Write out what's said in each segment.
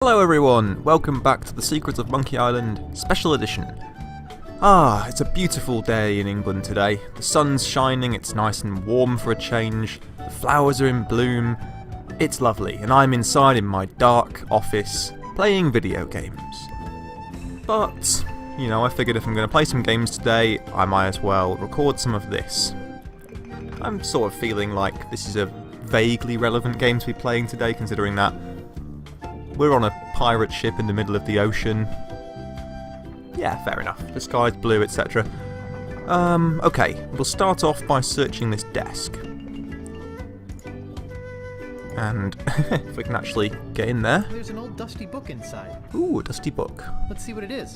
Hello everyone, welcome back to the Secrets of Monkey Island Special Edition. It's a beautiful day in England today. The sun's shining, it's nice and warm for a change, the flowers are in bloom, it's lovely, and I'm inside in my dark office playing video games. But, I figured if I'm going to play some games today, I might as well record some of this. I'm sort of feeling like this is a vaguely relevant game to be playing today, considering that we're on a pirate ship in the middle of the ocean. Yeah, fair enough. The sky's blue, etc. Okay, we'll start off by searching this desk. And if we can actually get in there. There's an old dusty book inside. Ooh, a dusty book. Let's see what it is.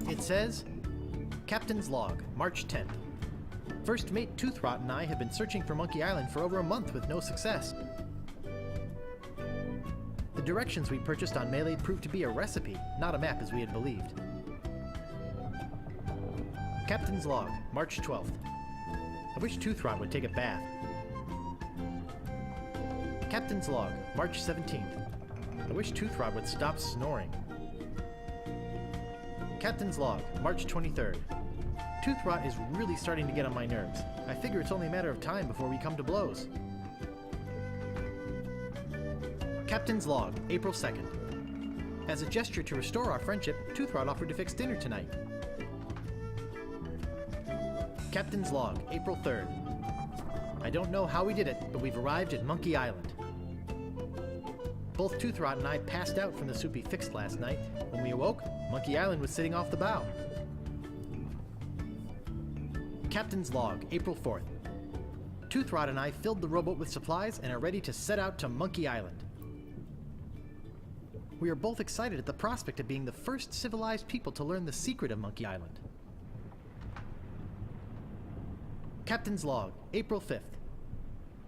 It says, Captain's Log, March 10th. First Mate Toothrot and I have been searching for Monkey Island for over a month with no success. The directions we purchased on Melee proved to be a recipe, not a map as we had believed. Captain's Log, March 12th. I wish Toothrot would take a bath. Captain's Log, March 17th. I wish Toothrot would stop snoring. Captain's Log, March 23rd. Toothrot is really starting to get on my nerves. I figure it's only a matter of time before we come to blows. Captain's Log, April 2nd. As a gesture to restore our friendship, Toothrot offered to fix dinner tonight. Captain's Log, April 3rd. I don't know how we did it, but we've arrived at Monkey Island. Both Toothrot and I passed out from the soup he fixed last night. When we awoke, Monkey Island was sitting off the bow. Captain's Log, April 4th. Toothrot and I filled the rowboat with supplies and are ready to set out to Monkey Island. We are both excited at the prospect of being the first civilized people to learn the secret of Monkey Island. Captain's Log, April 5th.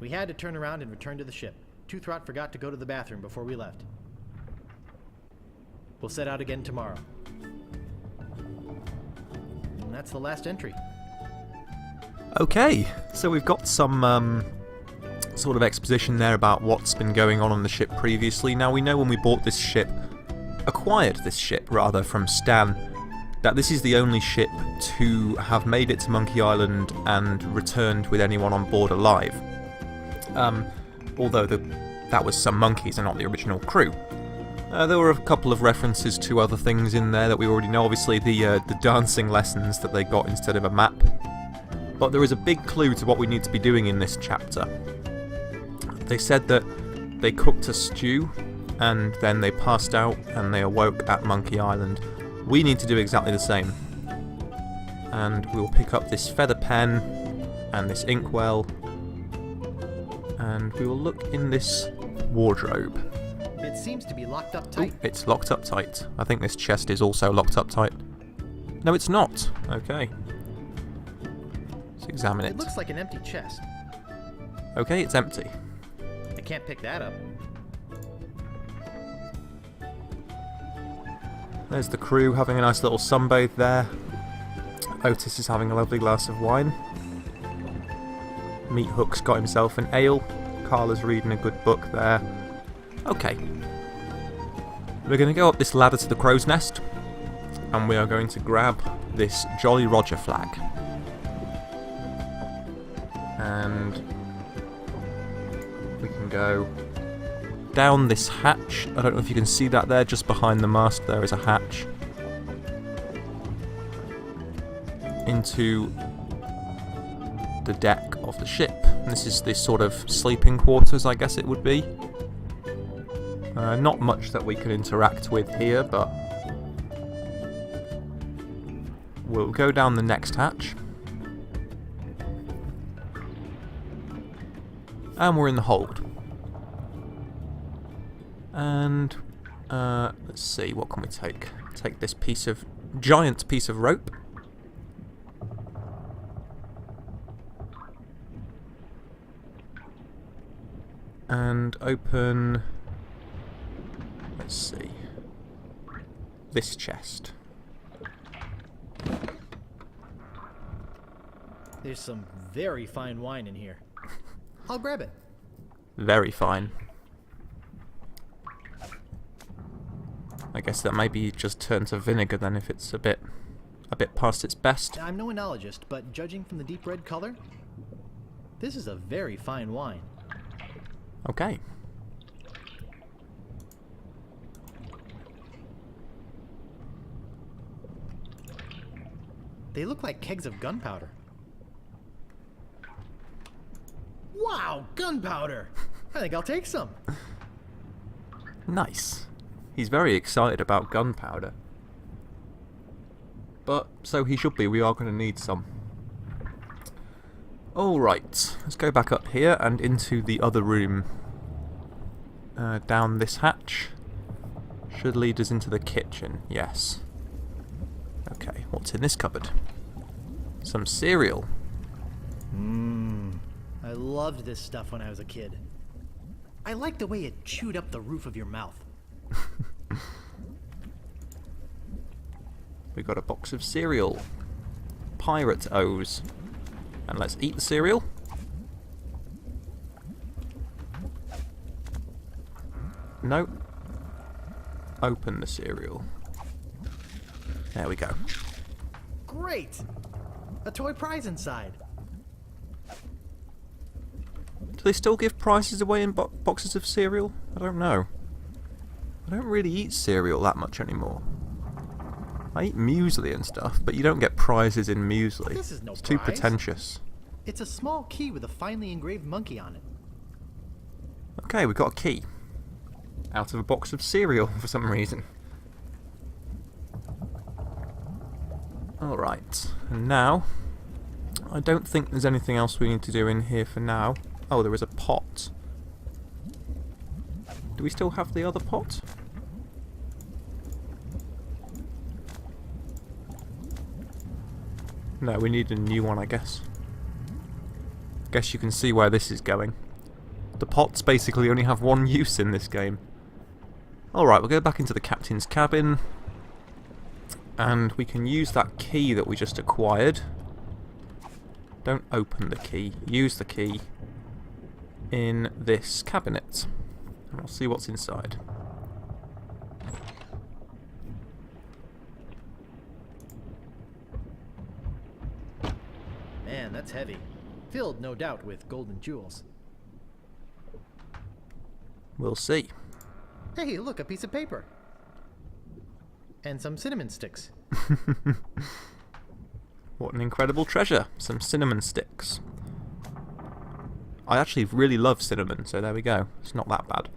We had to turn around and return to the ship. Toothrot forgot to go to the bathroom before we left. We'll set out again tomorrow. And that's the last entry. Okay, so we've got some sort of exposition there about what's been going on the ship previously. Now we know when we bought this ship, acquired this ship rather, from Stan, that this is the only ship to have made it to Monkey Island and returned with anyone on board alive. Although that was some monkeys and not the original crew. There were a couple of references to other things in there that we already know. Obviously the dancing lessons that they got instead of a map. But there is a big clue to what we need to be doing in this chapter. They said that they cooked a stew and then they passed out and they awoke at Monkey Island. We need to do exactly the same. And we will pick up this feather pen and this inkwell. And we will look in this wardrobe. It seems to be locked up tight. Ooh, it's locked up tight. I think this chest is also locked up tight. No, it's not. Okay. Let's examine it. It looks like an empty chest. Okay, it's empty. I can't pick that up. There's the crew having a nice little sunbathe there. Otis is having a lovely glass of wine. Meat Hook's got himself an ale. Carla's reading a good book there. Okay. We're going to go up this ladder to the crow's nest. And we are going to grab this Jolly Roger flag. And we can go down this hatch. I don't know if you can see that there, just behind the mast there is a hatch. Into the deck of the ship. And this is this sort of sleeping quarters, I guess it would be. Not much that we can interact with here, but we'll go down the next hatch. And we're in the hold. And let's see, what can we take? Take this giant piece of rope. And open, let's see, this chest. There's some very fine wine in here. I'll grab it. Very fine. I guess that maybe just turn to vinegar then if it's a bit past its best. I'm no enologist, but judging from the deep red color, this is a very fine wine. Okay. They look like kegs of gunpowder. Wow, gunpowder! I think I'll take some. Nice. He's very excited about gunpowder. But, so he should be, we are going to need some. Alright, let's go back up here and into the other room. Down this hatch. Should lead us into the kitchen, yes. Okay, what's in this cupboard? Some cereal. I loved this stuff when I was a kid. I liked the way it chewed up the roof of your mouth. We got a box of cereal. Pirate O's. And let's eat the cereal. No. Open the cereal. There we go. Great! A toy prize inside. Do they still give prizes away in boxes of cereal? I don't know. I don't really eat cereal that much anymore. I eat muesli and stuff, but you don't get prizes in muesli. This is no It's too prize. pretentious. It's a small key with a finely engraved monkey on it. Okay, we got a key. Out of a box of cereal for some reason. Alright, and now, I don't think there's anything else we need to do in here for now. Oh, there is a pot. Do we still have the other pot? No, we need a new one, I guess. Guess you can see where this is going. The pots basically only have one use in this game. Alright, we'll go back into the captain's cabin. And we can use that key that we just acquired. Don't open the key, use the key in this cabinet. And we'll see what's inside. Man, that's heavy. Filled, no doubt, with golden jewels. We'll see. Hey, look, a piece of paper. And some cinnamon sticks. What an incredible treasure. Some cinnamon sticks. I actually really love cinnamon, so there we go. It's not that bad.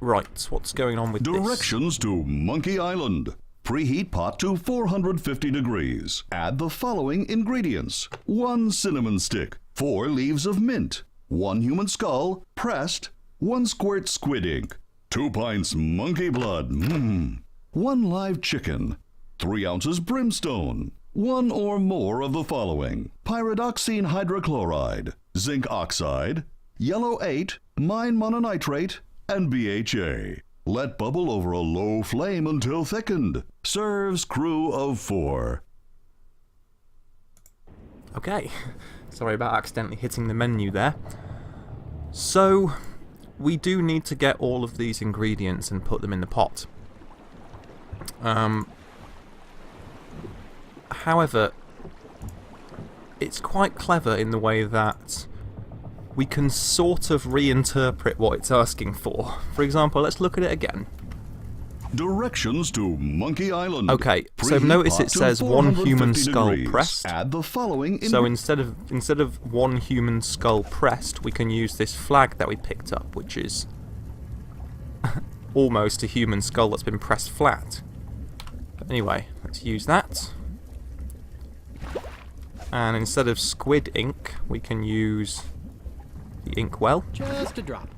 Right, what's going on with this? Directions to Monkey Island. Preheat pot to 450 degrees. Add the following ingredients. 1 cinnamon stick, 4 leaves of mint, 1 human skull, pressed, 1 squirt squid ink, 2 pints monkey blood, 1 live chicken, 3 ounces brimstone, 1 or more of the following. Pyridoxine hydrochloride, zinc oxide, yellow 8, mine mononitrate, and BHA. Let bubble over a low flame until thickened. Serves crew of 4. Okay, sorry about accidentally hitting the menu there. So, we do need to get all of these ingredients and put them in the pot. However, it's quite clever in the way that we can sort of reinterpret what it's asking for. For example, let's look at it again. Directions to Monkey Island. Okay, so Preheat notice pot it to says 1 human 450 skull degrees. pressed. Add the following So instead of 1 human skull pressed, we can use this flag that we picked up, which is almost a human skull that's been pressed flat. But anyway, let's use that. And instead of squid ink, we can use the inkwell. Just a drop.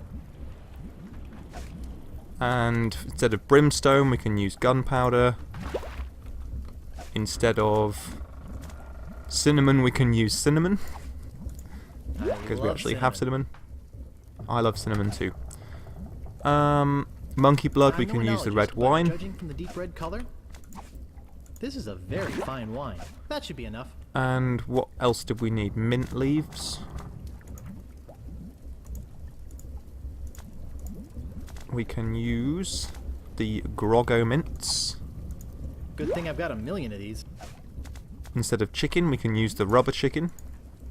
And instead of brimstone, we can use gunpowder. Instead of cinnamon, we can use cinnamon. Because we actually have cinnamon. I love cinnamon too. Monkey blood, we can use the red wine. Judging from the deep red color, This is a very fine wine. That should be enough. And what else did we need? Mint leaves. We can use the Groggo mints. Good thing I've got 1,000,000 of these. Instead of chicken, we can use the rubber chicken.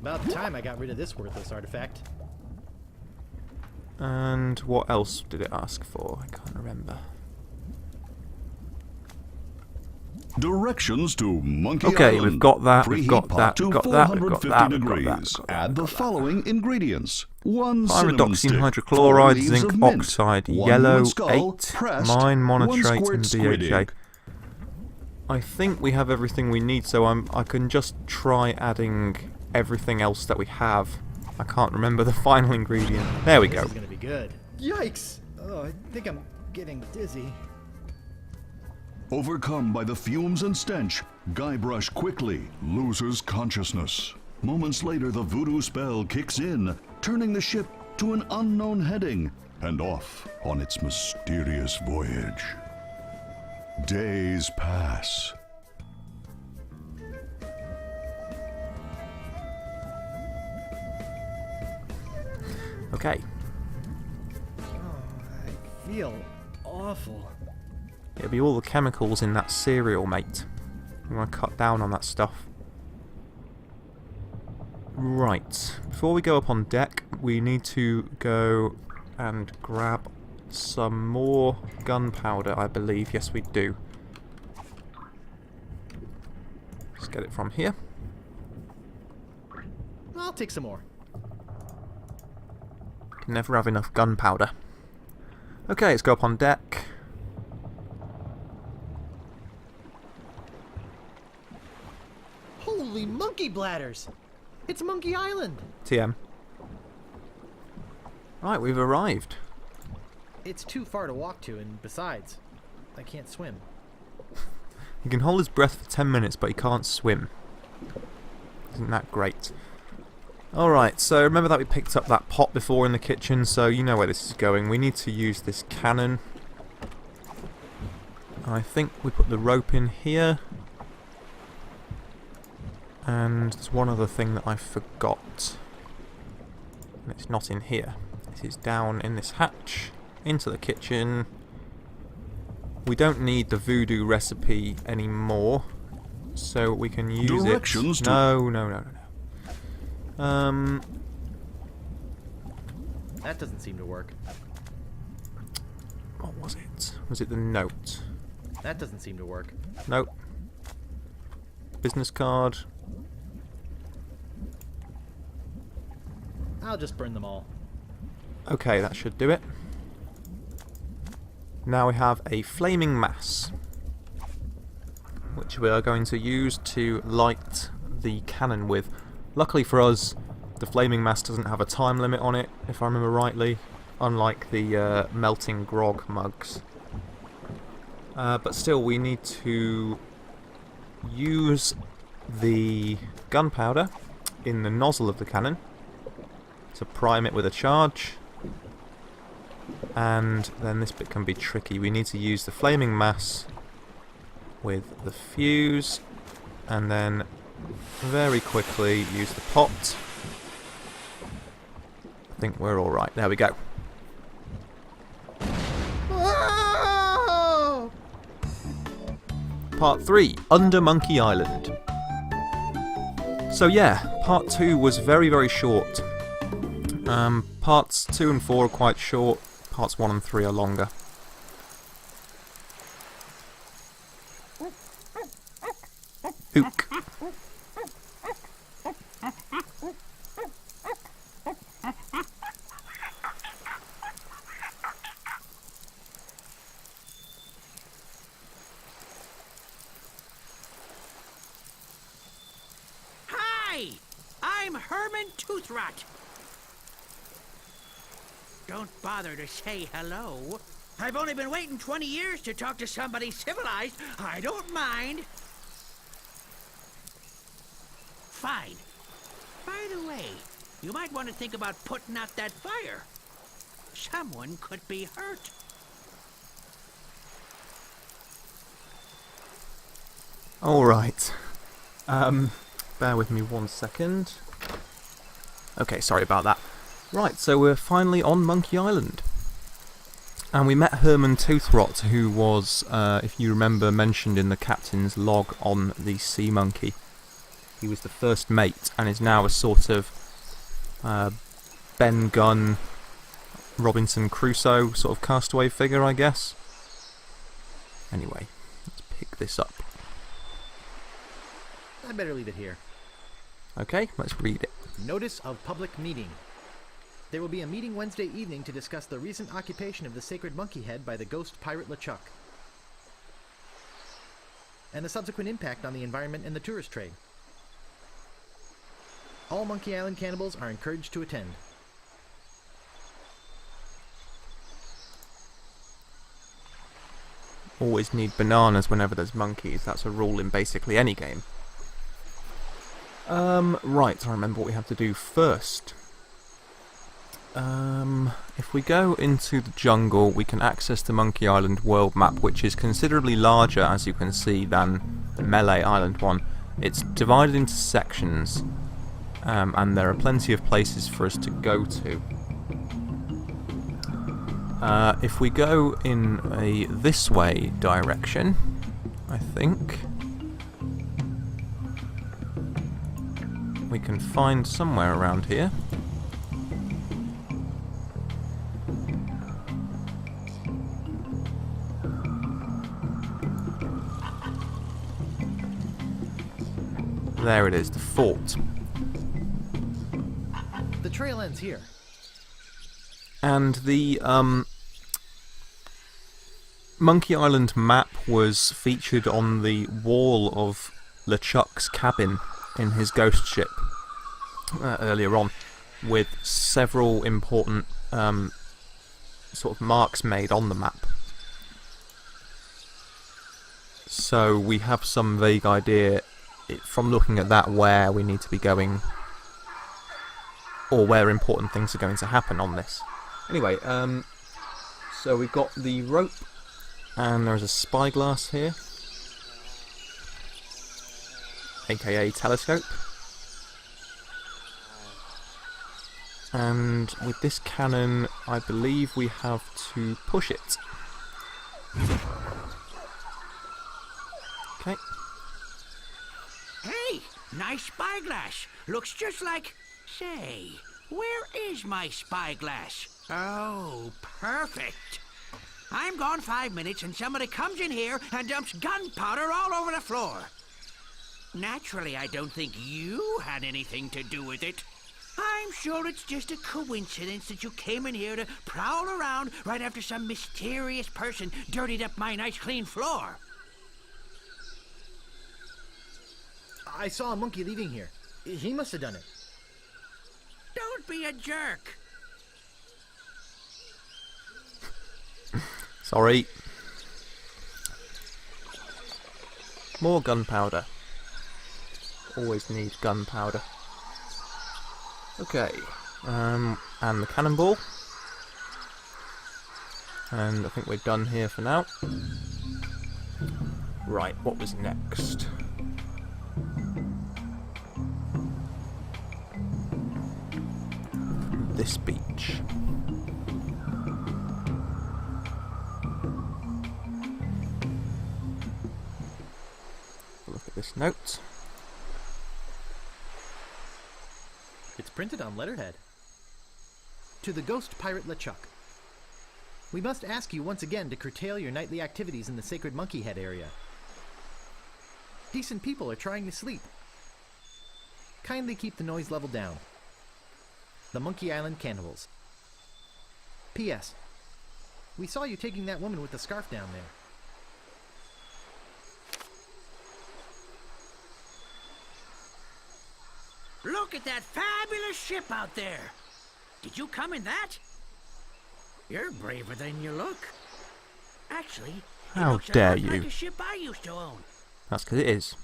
About time I got rid of this worthless artifact. And what else did it ask for? I can't remember. Directions to Monkey Okay, Island. we've got that, we've Preheat got pot that, to we've got that, we've got 450 that, we've got degrees. that, we've got that, Add we've the got that. following ingredients. 1 cinnamon stick, Pyridoxine 4 hydrochloride, leaves zinc of mint, oxide, 1 yellow human skull, 8, pressed, mine 1 monotrate squirt and squid DHA. ink. I think we have everything we need, so I can just try adding everything else that we have. I can't remember the final ingredient. There we This go. is gonna be good. Yikes! Oh, I think I'm getting dizzy. Overcome by the fumes and stench, Guybrush quickly loses consciousness. Moments later, the voodoo spell kicks in, turning the ship to an unknown heading and off on its mysterious voyage. Days pass. Okay. I feel awful. It'll be all the chemicals in that cereal, mate. We want to cut down on that stuff. Right. Before we go up on deck, we need to go and grab some more gunpowder, I believe. Yes, we do. Let's get it from here. I'll take some more. Can never have enough gunpowder. Okay, let's go up on deck. Holy monkey bladders! It's Monkey Island! TM. Right, we've arrived. It's too far to walk to, and besides, I can't swim. He can hold his breath for 10 minutes, but he can't swim. Isn't that great? Alright, so remember that we picked up that pot before in the kitchen, so you know where this is going. We need to use this cannon. I think we put the rope in here. And there's one other thing that I forgot. And it's not in here. It is down in this hatch, into the kitchen. We don't need the voodoo recipe anymore, so we can use Directions it. to- No. That doesn't seem to work. What was it? Was it the note? That doesn't seem to work. Nope. Business card. I'll just burn them all. Okay, that should do it. Now we have a flaming mass, which we are going to use to light the cannon with. Luckily for us, the flaming mass doesn't have a time limit on it, if I remember rightly, unlike the melting grog mugs. But still, we need to use the gunpowder in the nozzle of the cannon to prime it with a charge. And then this bit can be tricky. We need to use the flaming mass with the fuse, and then very quickly use the pot. I think we're alright. There we go. Part 3, Under Monkey Island. So yeah, part 2 was very, very short. Parts 2 and 4 are quite short. Parts 1 and 3 are longer. Ook. Hi! I'm Herman Toothrot. Don't bother to say hello. I've only been waiting 20 years to talk to somebody civilized. I don't mind. Fine. By the way, you might want to think about putting out that fire. Someone could be hurt. Alright. Bear with me 1 second. Okay, sorry about that. Right, so we're finally on Monkey Island. And we met Herman Toothrot, who was, if you remember, mentioned in the captain's log on the sea monkey. He was the first mate, and is now a sort of Ben Gunn, Robinson Crusoe sort of castaway figure, I guess. Anyway, let's pick this up. I better leave it here. Okay, let's read it. Notice of public meeting. There will be a meeting Wednesday evening to discuss the recent occupation of the sacred monkey head by the ghost pirate LeChuck, and the subsequent impact on the environment and the tourist trade. All Monkey Island cannibals are encouraged to attend. Always need bananas whenever there's monkeys. That's a rule in basically any game. Right, I remember what we have to do first. If we go into the jungle, we can access the Monkey Island world map, which is considerably larger, as you can see, than the Melee Island one. It's divided into sections, and there are plenty of places for us to go to. If we go in a this way direction, I think we can find somewhere around here. There it is, the fort. The trail ends here. And the Monkey Island map was featured on the wall of LeChuck's cabin in his ghost ship earlier on, with several important sort of marks made on the map. So we have some vague idea from looking at that where we need to be going, or where important things are going to happen on this. Anyway, so we've got the rope, and there's a spyglass here, aka telescope. And with this cannon, I believe we have to push it. Okay. Hey, nice spyglass. Looks just like... Say, where is my spyglass? Oh, perfect. I'm gone 5 minutes and somebody comes in here and dumps gunpowder all over the floor. Naturally, I don't think you had anything to do with it. I'm sure it's just a coincidence that you came in here to prowl around right after some mysterious person dirtied up my nice clean floor. I saw a monkey leaving here. He must have done it. Don't be a jerk. Sorry. More gunpowder. Always need gunpowder. Okay. And the cannonball. And I think we're done here for now. Right, what was next? This beach. Look at this note. It's printed on letterhead. To the ghost pirate LeChuck. We must ask you once again to curtail your nightly activities in the sacred monkey head area. Decent people are trying to sleep. Kindly keep the noise level down. The Monkey Island Cannibals. P.S. We saw you taking that woman with the scarf down there. Look at that fabulous ship out there. Did you come in that? You're braver than you look. Actually, it How looks a dare lot like you. a ship I used to own. That's because it is.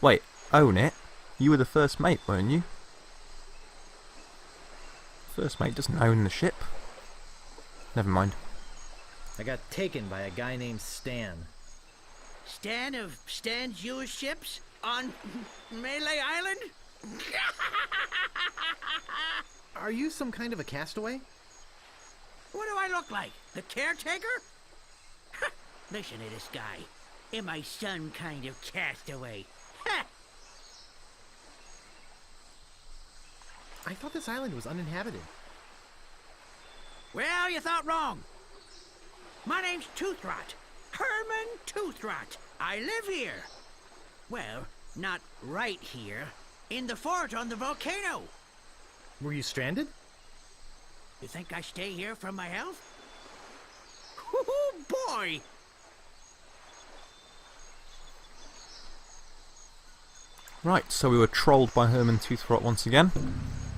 Wait, own it? You were the first mate, weren't you? First mate doesn't own the ship. Never mind. I got taken by a guy named Stan. Stan of Stan's used ships on Melee Island? Are you some kind of a castaway? What do I look like? The caretaker? Listen to this guy. Am I some kind of castaway? I thought this island was uninhabited. Well, you thought wrong. My name's Toothrot. Herman Toothrot. I live here. Well, not right here. In the fort on the volcano. Were you stranded? You think I stay here for my health? Oh, boy! Right, so we were trolled by Herman Toothrot once again.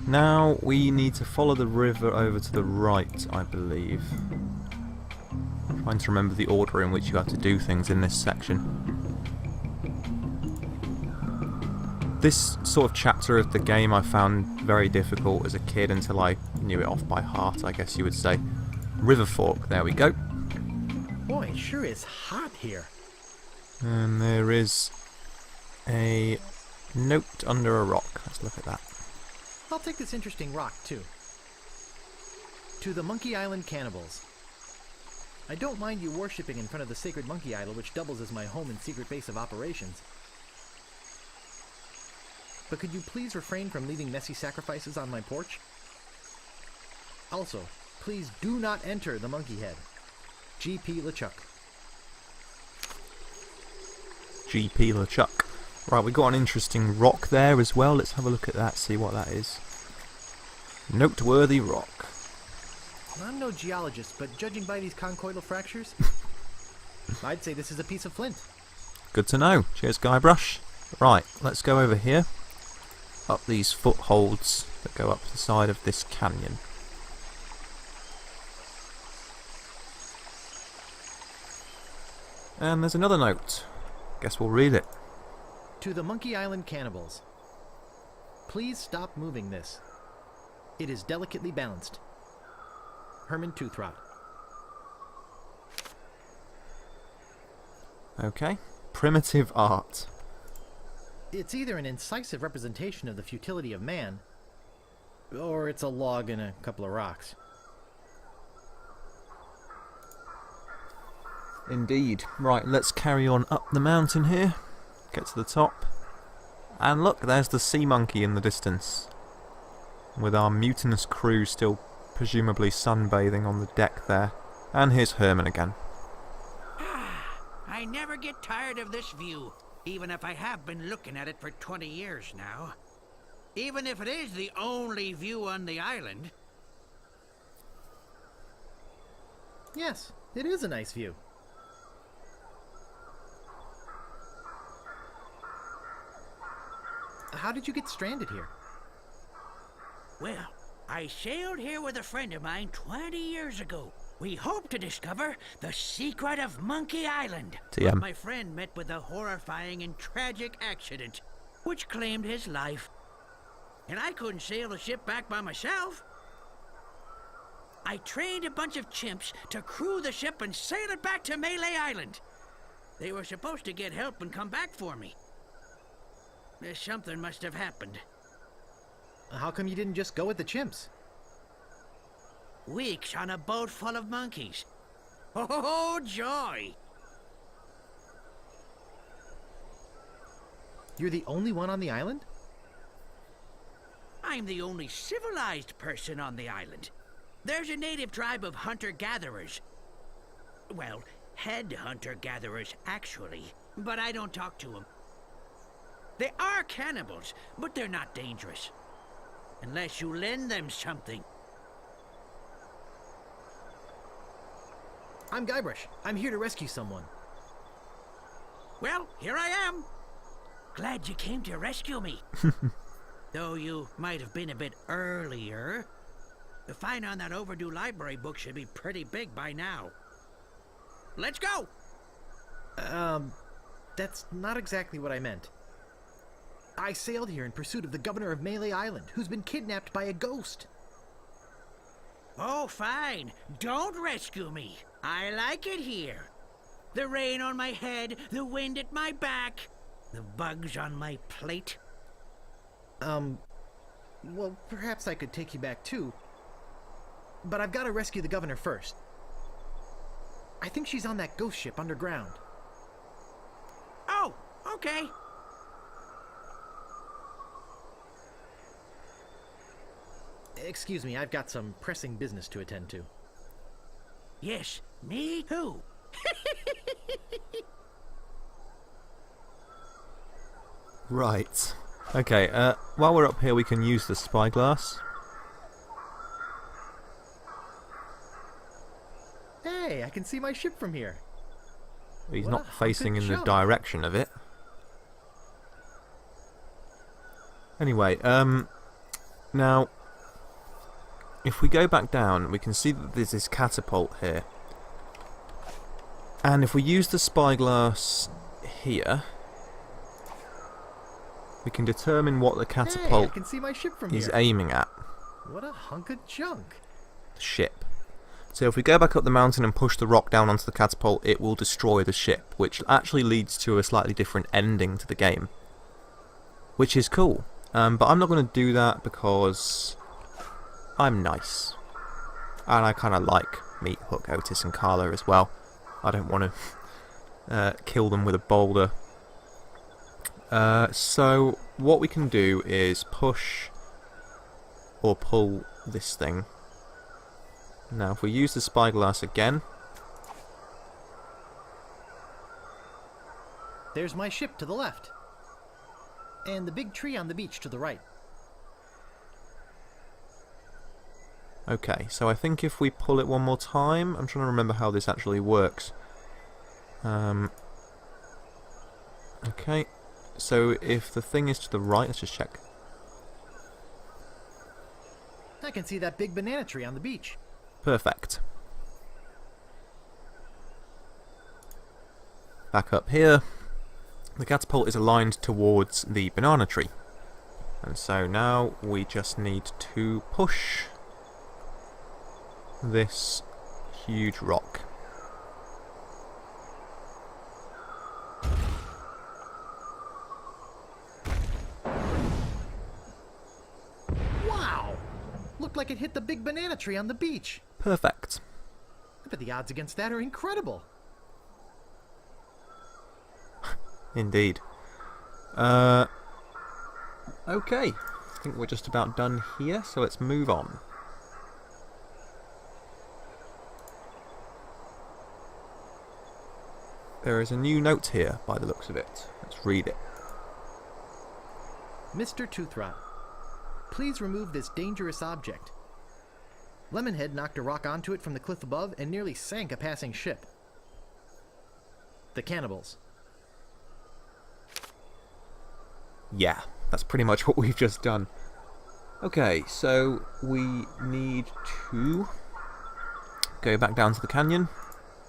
Now we need to follow the river over to the right, I believe. I'm trying to remember the order in which you have to do things in this section. This sort of chapter of the game I found very difficult as a kid until I knew it off by heart, I guess you would say. River Fork, there we go. Boy, it sure is hot here. And there is a note under a rock. Let's look at that. I'll take this interesting rock, too. To the Monkey Island cannibals. I don't mind you worshipping in front of the sacred monkey idol, which doubles as my home and secret base of operations. But could you please refrain from leaving messy sacrifices on my porch? Also, please do not enter the monkey head. G.P. LeChuck. G.P. LeChuck. Right, we got an interesting rock there as well. Let's have a look at that, see what that is. Noteworthy rock. I'm no geologist, but judging by these conchoidal fractures, I'd say this is a piece of flint. Good to know. Cheers, Guybrush. Right, let's go over here. Up these footholds that go up the side of this canyon. And there's another note. Guess we'll read it. To the Monkey Island cannibals. Please stop moving this. It is delicately balanced. Herman Toothrot. Okay. Primitive art. It's either an incisive representation of the futility of man, or it's a log and a couple of rocks. Indeed. Right, let's carry on up the mountain here. Get to the top. And look, there's the sea monkey in the distance. With our mutinous crew still presumably sunbathing on the deck there. And here's Herman again. I never get tired of this view, even if I have been looking at it for 20 years now. Even if it is the only view on the island. Yes, it is a nice view. How did you get stranded here? Well, I sailed here with a friend of mine 20 years ago. We hoped to discover the secret of Monkey Island. TM. But my friend met with a horrifying and tragic accident, which claimed his life. And I couldn't sail the ship back by myself. I trained a bunch of chimps to crew the ship and sail it back to Melee Island. They were supposed to get help and come back for me. Something must have happened. How come you didn't just go with the chimps? Weeks on a boat full of monkeys. Oh, joy! You're the only one on the island? I'm the only civilized person on the island. There's a native tribe of hunter-gatherers. Well, head hunter-gatherers, actually. But I don't talk to them. They are cannibals, but they're not dangerous. Unless you lend them something. I'm Guybrush. I'm here to rescue someone. Well, here I am. Glad you came to rescue me. Though you might have been a bit earlier. The fine on that overdue library book should be pretty big by now. Let's go! That's not exactly what I meant. I sailed here in pursuit of the governor of Melee Island, who's been kidnapped by a ghost. Oh, fine. Don't rescue me. I like it here. The rain on my head, the wind at my back, the bugs on my plate. Well, perhaps I could take you back too. But I've got to rescue the governor first. I think she's on that ghost ship underground. Oh, okay. Excuse me, I've got some pressing business to attend to. Yes, me too. Right. Okay, while we're up here we can use the spyglass. Hey, I can see my ship from here. He's What not a facing hunted in the jump. direction of it. Anyway, now, if we go back down, we can see that there's this catapult here. And if we use the spyglass here, we can determine what the Hey, I catapult can see my ship from is here. aiming at. What a hunk of junk. The ship. So if we go back up the mountain and push the rock down onto the catapult, it will destroy the ship, which actually leads to a slightly different ending to the game. Which is cool. But I'm not going to do that because I'm nice. And I kind of like Meat Hook, Otis and Carla as well. I don't want to kill them with a boulder. So what we can do is push or pull this thing. Now if we use the spyglass again, There's my ship to the left. And the big tree on the beach to the right. okay, so I think if we pull it one more time, I'm trying to remember how this actually works. Okay, so if the thing is to the right, let's just check. I can see that big banana tree on the beach. Perfect. Back up here, the catapult is aligned towards the banana tree. And so now we just need to push this huge rock. Wow! Looked like it hit the big banana tree on the beach. Perfect. I bet the odds against that are incredible. Indeed. Okay. I think we're just about done here, so let's move on. There is a new note here, by the looks of it. Let's read it. Mr. Toothrot, please remove this dangerous object. Lemonhead knocked a rock onto it from the cliff above and nearly sank a passing ship. The cannibals. Yeah, that's pretty much what we've just done. Okay, so we need to go back down to the canyon,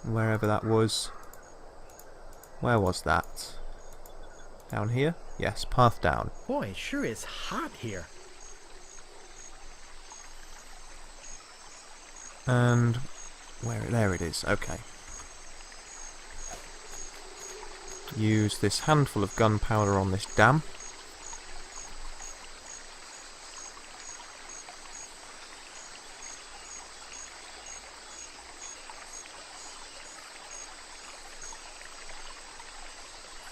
wherever that was. Where was that? Down here? Yes, path down. Boy, it sure is hot here. And there it is, okay. Use this handful of gunpowder on this dam.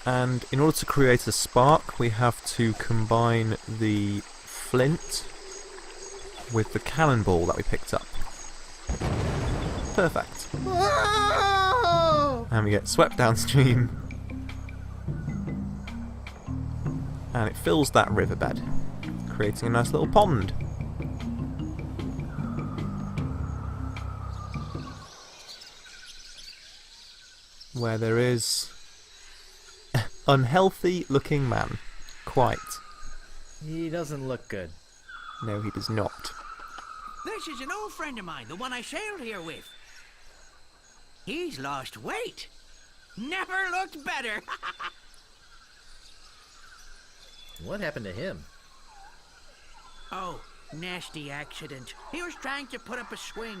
And in order to create a spark, we have to combine the flint with the cannonball that we picked up. Perfect. Whoa! And we get swept downstream. And it fills that riverbed, creating a nice little pond. Where there is unhealthy looking man. Quite. He doesn't look good. No, he does not. This is an old friend of mine, the one I sailed here with. He's lost weight. Never looked better. What happened to him? Oh, nasty accident. He was trying to put up a swing.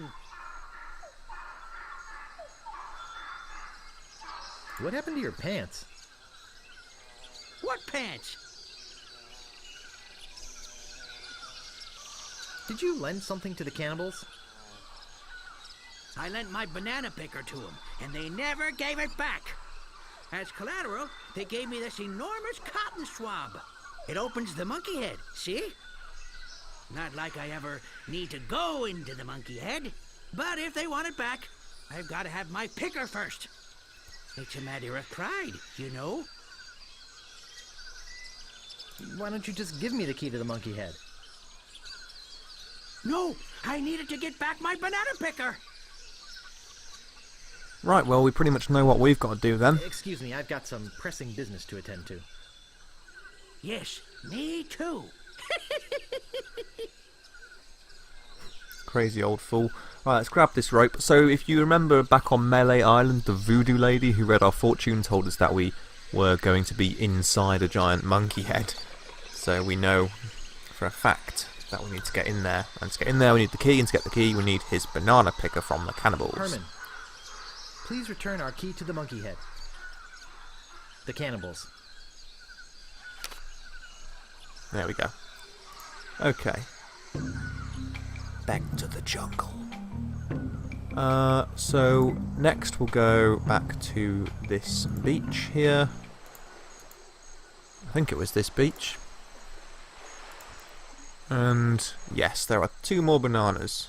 what happened to your pants? What pants? Did you lend something to the cannibals? I lent my banana picker to them, and they never gave it back. As collateral, they gave me this enormous cotton swab. It opens the monkey head, see? Not like I ever need to go into the monkey head, but if they want it back, I've got to have my picker first. It's a matter of pride, you know? Why don't you just give me the key to the monkey head? No, I needed to get back my banana picker. Right, well, we pretty much know what we've got to do then. Excuse me, I've got some pressing business to attend to. Yes, me too. Crazy old fool. Right, let's grab this rope. So if you remember back on Melee Island, the voodoo lady who read our fortune told us that we were going to be inside a giant monkey head. So we know for a fact that we need to get in there. And to get in there we need the key, and to get the key we need his banana picker from the cannibals. Herman, please return our key to the monkey head. The cannibals. There we go. Okay. Back to the jungle. So next we'll go back to this beach here. I think it was this beach. And yes, there are 2 more bananas,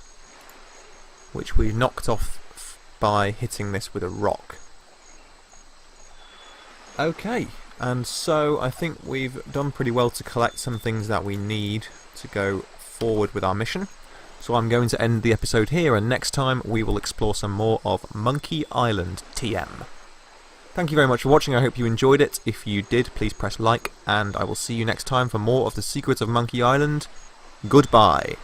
which we knocked off by hitting this with a rock. Okay, and so I think we've done pretty well to collect some things that we need to go forward with our mission. So I'm going to end the episode here, and next time we will explore some more of Monkey Island TM. Thank you very much for watching, I hope you enjoyed it. If you did, please press like, and I will see you next time for more of the Secrets of Monkey Island. Goodbye.